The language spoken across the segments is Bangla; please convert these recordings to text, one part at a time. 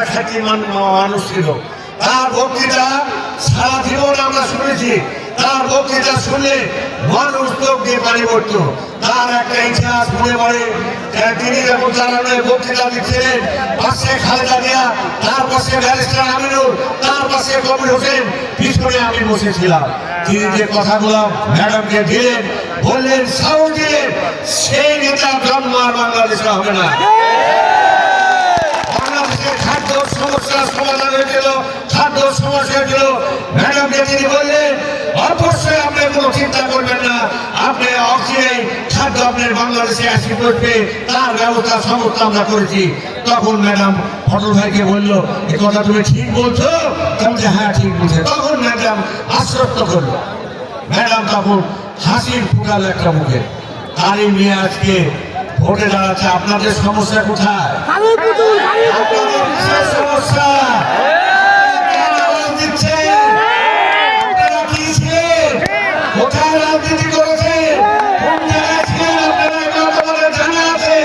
একটা খ্যাতি মানুষ ছিল। তার বক্তৃতা সারা জীবন আমরা শুনেছি। তার বক্তৃতা শুনলে মানুষ চোখ দিয়ে পানি পড়ত। তার একটা ইতিহাস মনে পড়ে, তিনি যখন চালানোর বক্তৃতা দিচ্ছিলেন, পাশে খালেদা জিয়া, তার পাশে ব্যারিস্টার আমিনুল, তার পাশে কবির হোসেন, পিছনে আমি বসেছিলাম। তিনি যে কথাগুলো ম্যাডামকে দিলেন, বললেন, সাহস দিলেন, সেই নেতার জন্ম আর বাংলাদেশে হবে না। বাংলাদেশের খাদ্য সমস্যার সমাধান হয়েছিল, খাদ্য সমস্যা ছিল। ম্যাডামকে তিনি বললেন, অবশ্যই আপনি কোনো চিন্তা করবেন না, আপনি অচিরেই খাদ্য আপনার বাংলাদেশে আসি করবে, তার ব্যবস্থা সমস্ত আমরা করেছি। তখন ম্যাডাম ফটল ভাইকে বললো, এ কথা তুমি ঠিক বলছো? বলছে, হ্যাঁ ঠিক বলছে। তখন ম্যাডাম আশ্বস্ত করলো। ম্যাডাম তখন হাসির ফুটালো একটা মুখে। তারই মেয়ে আজকে ভোটে দাঁড়াচ্ছে। আপনাদের সমস্যা কোথায়? আপনাদের কিসের সমস্যা? কোথায় রাজনীতি করেছে? কোন জায়গায় ছিলেন আপনারা? আপনাদের জানা আছে?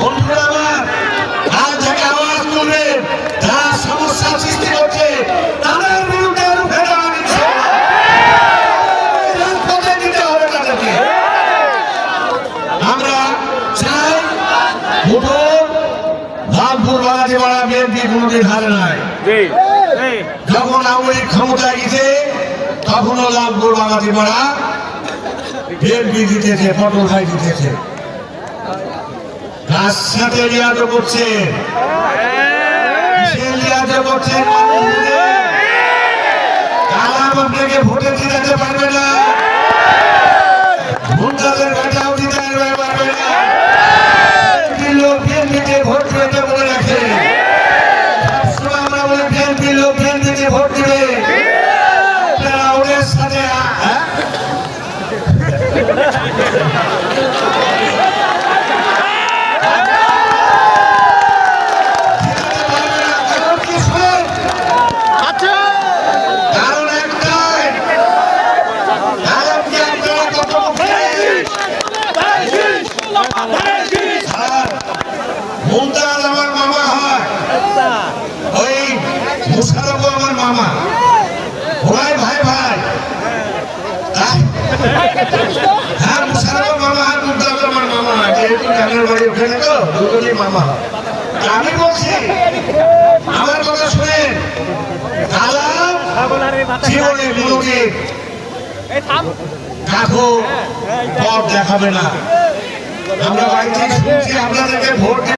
বন্ধুরা আমার, আর যাকে আওয়াজ তুলবেন, যারা সমস্যা সৃষ্টি করছে, তাদের বিরুদ্ধে রুখে দেওয়া নিচ্ছে। রাজপথে দিতে হবে তাদেরকে। আমরা চাই লাভপুর বাগাতি পাড়া বিএনপি কোনোদিন হারে নাই। যখন আওয়ামী লীগ ক্ষমতায় গেছে, তখনও লাভপুর বাগাতি পাড়া বিএনপি জিতেছে, পটল ভাই জিতেছে। তার সাথে রিয়াজ করছে, আপনাকে ভোটে দিতে পারবে না, মুন্তাজের ঘাটাও দিতে পারবে না। লোক বিএনপিকে ভোট দিতে বলে রাখে, সবসময় আমরা বলে বিএনপি লোক বিএনপিকে ভোট দিবে। আপনারা ওদের সাথে মুমতাজ আমার মামা হয়, ওই মুশারফ আমার মামা, ভাই ভাই ভাই। হ্যাঁ, মুশারফ মামা আর মুমতাজ আমার মামা হয়, যেহেতু গ্রামের বাড়ি ওখানে, তো দুজনই মামা হয়। আমি বলছি, আমার কথা শুনেন, জীবনে কোনোদিন কাকু পথ দেখাবে না। আমরা বাড়িতে শুনছি আপনাদেরকে ভোট